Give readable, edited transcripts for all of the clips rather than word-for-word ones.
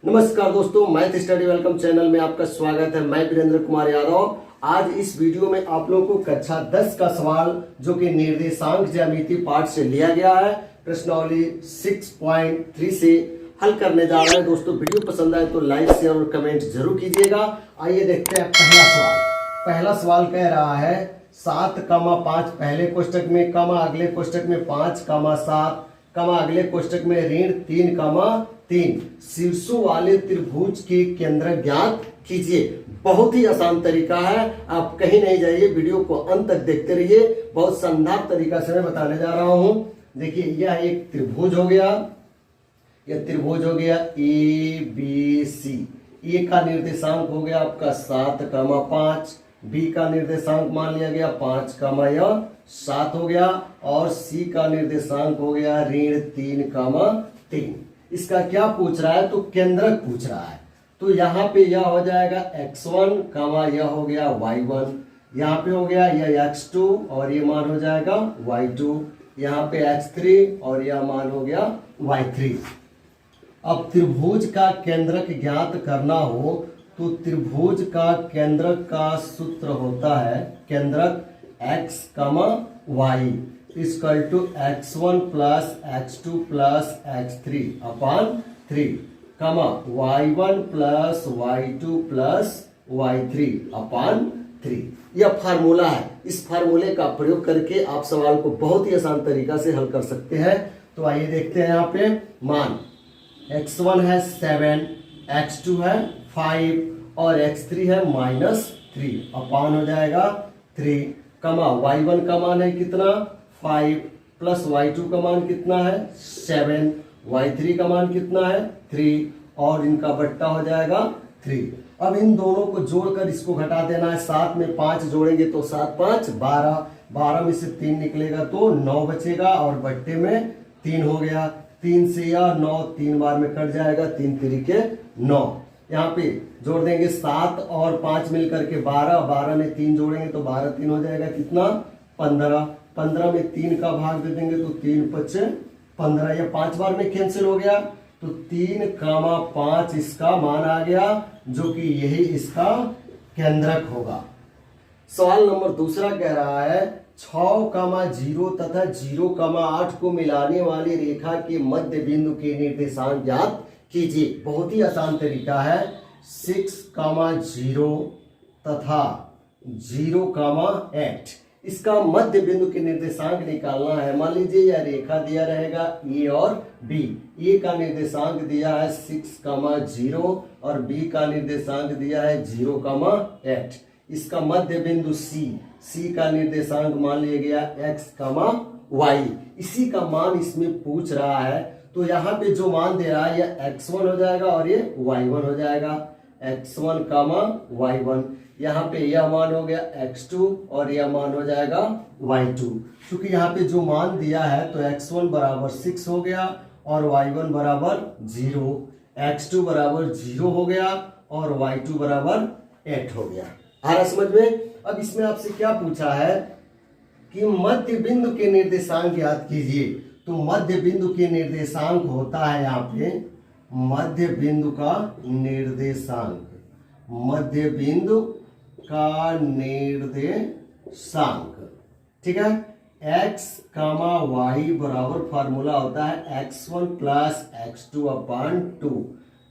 नमस्कार दोस्तों, math study welcome channel में आपका स्वागत है। मैं वीरेंद्र कुमार यादव। आज इस वीडियो में आप लोगों को कक्षा 10 का सवाल जो कि निर्देशांक ज्यामिति पाठ से लिया गया है, प्रश्नावली 6.3 से हल करने जा रहे हैं। दोस्तों वीडियो पसंद आए तो लाइक शेयर और कमेंट जरूर कीजिएगा। आइए देखते हैं पहला सवाल। पहला सवाल कह रहा है 7,5 पहले कोष्टक में, कमा अगले कोष्टक में 5,7, कमा अगले कोष्टक में ऋण 3,3 शीर्षों वाले त्रिभुज के केंद्र ज्ञात कीजिए। बहुत ही आसान तरीका है, आप कहीं नहीं जाइए, वीडियो को अंत तक देखते रहिए। बहुत शानदार तरीका से मैं बताने जा रहा हूं। देखिए यह एक त्रिभुज हो गया, यह त्रिभुज हो गया ABC। ए का निर्देशांक हो गया आपका 7,5, बी का निर्देशांक मान लिया गया 5,7 हो गया, और सी का निर्देशांक हो गया ऋण 3,3। इसका क्या पूछ रहा है? तो केंद्रक पूछ रहा है। तो यहाँ पे यह हो जाएगा x1, यह हो गया y1, यहाँ पे हो गया यह x2 और ये मान हो जाएगा y2, यहाँ पे x3 और यह मान हो गया y3। अब त्रिभुज का केंद्रक ज्ञात करना हो तो त्रिभुज का केंद्रक का सूत्र होता है केंद्रक x, y equal to x1 plus x2 plus x3 upon 3, y1 plus y2 plus y3 upon 3। यह फार्मूला है। इस फार्मूले का प्रयोग करके आप सवाल को बहुत ही आसान तरीका से हल कर सकते हैं। तो आइए देखते हैं। यहाँ पे मान x1 है 7, x2 है 5 और x3 है -3 अपान हो जाएगा 3, y1 का मान है कितना 5 प्लस y2 का मान कितना है 7, y3 का मान कितना है 3 और इनका बट्टा हो जाएगा 3। अब इन दोनों को जोड़कर इसको घटा देना है। 7 में 5 जोड़ेंगे तो 7 5 12, 12 में से 3 निकलेगा तो 9 बचेगा और बट्टे में 3 हो गया। 3 से यह 9 3 बार में कट जाएगा, 3 तिरिके 9। यहाँ पे जोड़ देंगे 7 और 5 मिलकर के 12, 12 में 3 जोड़ेंगे तो 12 3 हो जाएगा कितना 15, 15 में 3 का भाग दे देंगे तो 3 5 15, यह 5 बार में कैंसिल हो गया तो 3,5 इसका मान आ गया, जो कि यही इसका केंद्रक होगा। सवाल नंबर दूसरा कह रहा है 6,0 तथा 0,8 को मिलाने वाली रेखा के मध्य बिंदु के निर्देशांक ज्ञात कीजिए। बहुत ही आसान तरीका है। 6,0 तथा 0,8 इसका मध्य बिंदु के निर्देशांक निकालना है। मान लीजिए यह रेखा दिया रहेगा ए और बी। ए का निर्देशांक दिया है 6,0 और बी का निर्देशांक दिया है 0,8। इसका मध्य बिंदु सी का निर्देशांक मान लिया गया x, y। इसी का मान इसमें पूछ रहा है। तो यहाँ पे जो मान दे रहा है यह x1 हो जाएगा और ये y1 हो जाएगा, x1, y1। यहाँ पे यह मान हो गया x2 और यह मान हो जाएगा y2। क्योंकि यहाँ पे जो मान दिया है तो x1 बराबर 6 हो गया और y1 बराबर 0, x2 बराबर 0 हो गया और y2 बराबर 8 हो गया। आ रहा समझ में? अब इसमें आपसे क्या पूछा है कि मध्य बिंदु के निर्देशांक ज्ञात कीजिए। तो मध्य बिंदु के निर्देशांक होता है यहाँ पे मध्य बिंदु का निर्देशांक, मध्य बिंदु का निर्देशांक, ठीक है। x, y बराबर फार्मूला होता है x1 प्लस x2 अपान 2,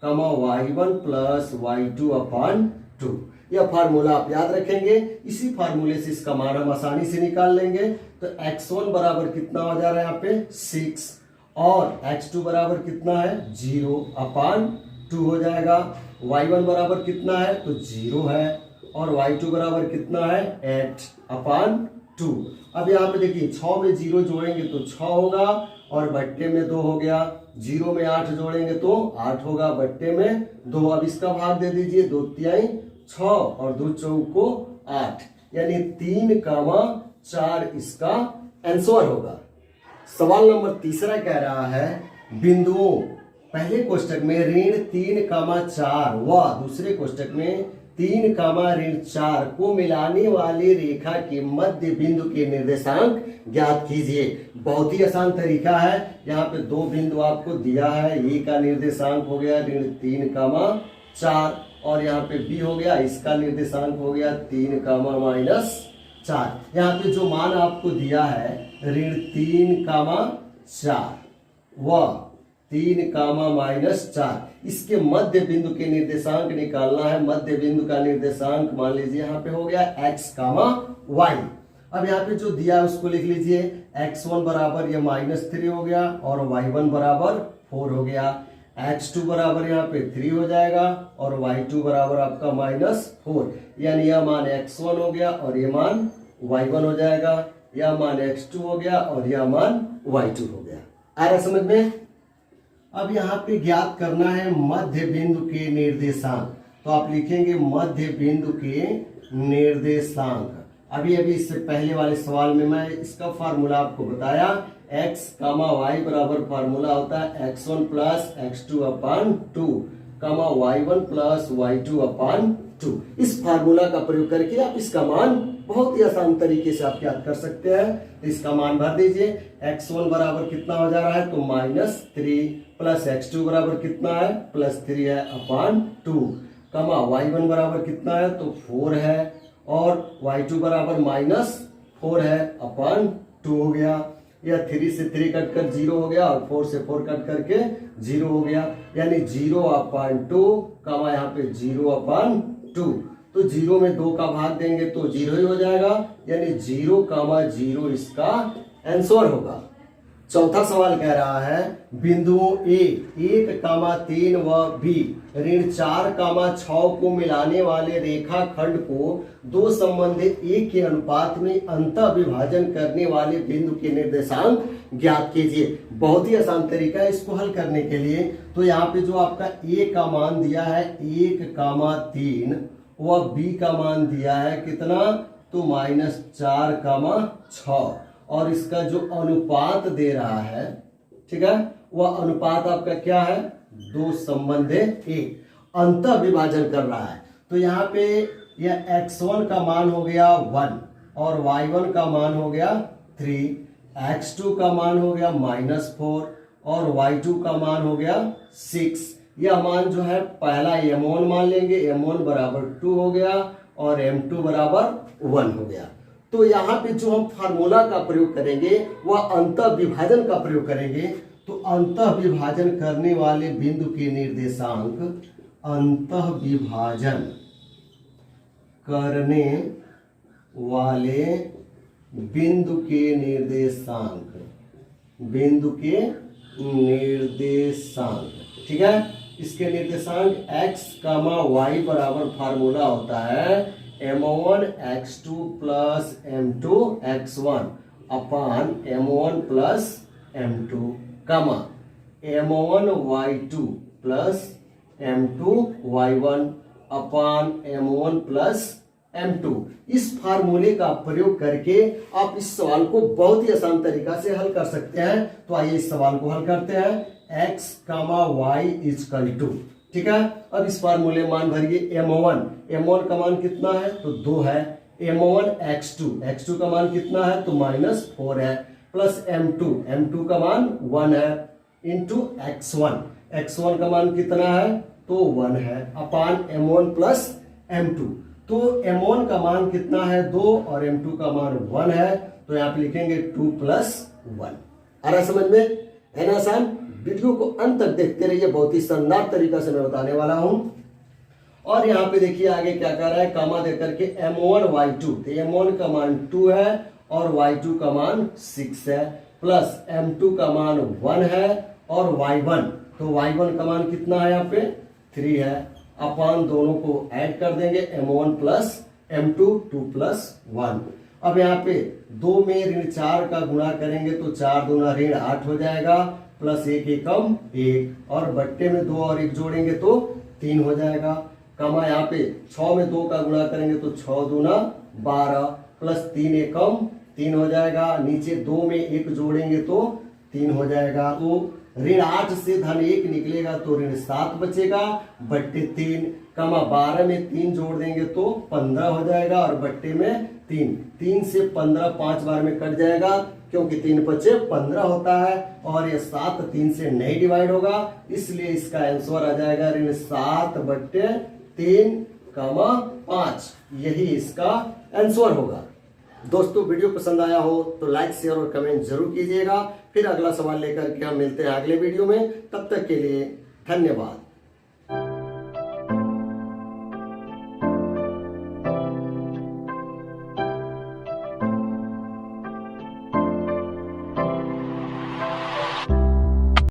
y1 प्लस y2 अपान 2। यह फार्मूला आप याद रखेंगे। इसी फार्मूले से इसका मान हम आसानी से निकाल लेंगे। तो x1 बराबर कितना हो जा रहा है यहाँ पे 6 और x2 बराबर कितना है 0 अपान 2 हो जाएगा। y1 बराबर कितना है तो 0 है और y2 बराबर कितना है 8 अपान 2। अब यहाँ पे देखिए 6 में 0 जोड़ेंगे तो 6 होगा और बट्टे में 2 हो गया। 0 में 8 जोड़ेंगे तो 8 होगा, बट्टे में 2। अब इसका भाग दे दीजिए, 2 तिहाई 6 और 2 चौको 8, यानी 3,4 इसका आंसर होगा। सवाल नंबर तीसरा कह रहा है बिंदुओं पहले कोष्टक में ऋण 3,4 व दूसरे कोष्टक में 3 कामा ऋण 4 को मिलाने वाली रेखा के मध्य बिंदु के निर्देशांक ज्ञात कीजिए। बहुत ही आसान तरीका है। यहाँ पे 2 बिंदु आपको दिया है। ए का निर्देशांक हो गया ऋण 3 कामा 4 और यहाँ पे बी हो गया, इसका निर्देशांक हो गया 3 कामा माइनस 4। यहाँ पे जो मान आपको दिया है ऋण 3 कामा 4 व 3 कामा माइनस 4, इसके मध्य बिंदु के निर्देशांक निकालना है। मध्य बिंदु का निर्देशांक मान लीजिए यहाँ पे हो गया x कामा y। अब यहाँ पे जो दिया है उसको लिख लीजिए। x1 बराबर ये -3 हो गया और y1 बराबर 4 हो गया। x2 बराबर यहाँ पे 3 हो जाएगा और y2 बराबर आपका -4, यानी यह मान x1 हो गया और ये मान y1 हो जाएगा। यह मान x2 हो गया और यह मान y2 हो गया। आ रहा समझ में? अब यहाँ पे ज्ञात करना है मध्य बिंदु के निर्देशांक। तो आप लिखेंगे मध्य बिंदु के निर्देशांक। अभी इससे पहले वाले सवाल में मैं इसका फार्मूला आपको बताया। x कामा y बराबर फार्मूला होता है x1 प्लस x2 अपान 2 कामा y1 प्लस y2 अपान 2। इस फार्मूला का प्रयोग करके आप इसका मान बहुत ही आसान तरीके से आप याद कर सकते हैं। तो इसका मान भर दीजिए। x1 बराबर कितना हो जा रहा है तो -3 प्लस x2 बराबर कितना है +3 है अपान 2 कामा y1 बराबर कितना है तो 4 है और y2 बराबर -4 है अपान 2 हो गया। यह 3 से 3 कट कर 0 हो गया और 4 से 4 कट करके 0 हो गया, यानी 0 अपान 2 कामा यहाँ पे 0 अपान 2। तो 0 में 2 का भाग देंगे तो 0 ही हो जाएगा, यानी 0 कामा 0 इसका आंसर होगा। चौथा सवाल कह रहा है बिंदुओं ए 1 कामा 3 व बी ऋण 4 कामा 6 को मिलाने वाले रेखा खंड को दो संबंधित ए के अनुपात में अंतः विभाजन करने वाले बिंदु के निर्देशांक ज्ञात कीजिए। बहुत ही आसान तरीका है इसको हल करने के लिए। तो यहाँ पे जो आपका ए का मान दिया है 1 कामा 3 व बी का मान दिया है कितना तो -4 कामा 6 और इसका जो अनुपात दे रहा है, ठीक है, वह अनुपात आपका क्या है 2 संबंधित ए, अंतः विभाजन कर रहा है। तो यहाँ पे यह x1 का मान हो गया 1 और y1 का मान हो गया 3, x2 का मान हो गया -4 और y2 का मान हो गया 6। यह मान जो है पहला m1 मान लेंगे, m1 बराबर 2 हो गया और m2 बराबर 1 हो गया। तो यहाँ पे जो हम फार्मूला का प्रयोग करेंगे वह अंतः विभाजन का प्रयोग करेंगे। तो अंतः विभाजन करने वाले बिंदु के निर्देशांक, अंतः विभाजन करने वाले बिंदु के निर्देशांक, बिंदु के निर्देशांक, ठीक है, इसके निर्देशांक x कामा y बराबर फार्मूला होता है m1 x2 plus m2 x1 अपान m1 प्लस m2 कामा m1 y2 plus m2 y1 अपान m1 प्लस m2। इस फार्मूले का प्रयोग करके आप इस सवाल को बहुत ही आसान तरीका से हल कर सकते हैं। तो आइए इस सवाल को हल करते हैं। x comma y equal to, ठीक है, अब इस फार्मूले मान भरिए। m1 का मान कितना है तो 2 है, m1 x2 का मान कितना है तो -4 है, प्लस m2 का मान 1 है इंटू x1 का मान कितना है तो 1 है अपान m1 प्लस m2। तो m1 का मान कितना है 2 और m2 का मान 1 है, तो यहाँ पे लिखेंगे 2 + 1। आ रहा समझ में? है ना आसान? वीडियो को अंत तक देखते रहिए, बहुत ही शानदार तरीका से मैं बताने वाला हूं। और यहाँ पे देखिए आगे क्या कर रहा है, कामा देकर के m1 y2, तो m1 का मान 2 है और y2 का मान 6 है, प्लस m2 का मान 1 है और y1, तो y1 का मान कितना है यहाँ पे 3 है, अपान दोनों को ऐड कर देंगे m1 प्लस m2 2 + 1। अब यहाँ पे 2 में ऋण 4 का गुणा करेंगे तो 4 दूना ऋण 8 हो जाएगा, प्लस 1 एकम 1 और बट्टे में 2 और 1 जोड़ेंगे तो 3 हो जाएगा। कमा यहाँ पे 6 में 2 का गुणा करेंगे तो 6 दूना 12 प्लस 3 एकम 3 हो जाएगा। नीचे 2 में 1 जोड़ेंगे तो 3 हो जाएगा। तो ऋण 8 से धन 1 निकलेगा तो ऋण 7 बचेगा, बट्टे 3 कमा 12 में 3 जोड़ देंगे तो 15 हो जाएगा और बट्टे में 3 से 15 5 बार में कट जाएगा क्योंकि 3 पचे 15 होता है और ये 7 3 से नहीं डिवाइड होगा, इसलिए इसका आंसर आ जाएगा ऋण 7 बट्टे 3 कमा 5। यही इसका आंसर होगा। दोस्तों वीडियो पसंद आया हो तो लाइक शेयर और कमेंट जरूर कीजिएगा। फिर अगला सवाल लेकर के हम मिलते हैं अगले वीडियो में। तब तक के लिए धन्यवाद।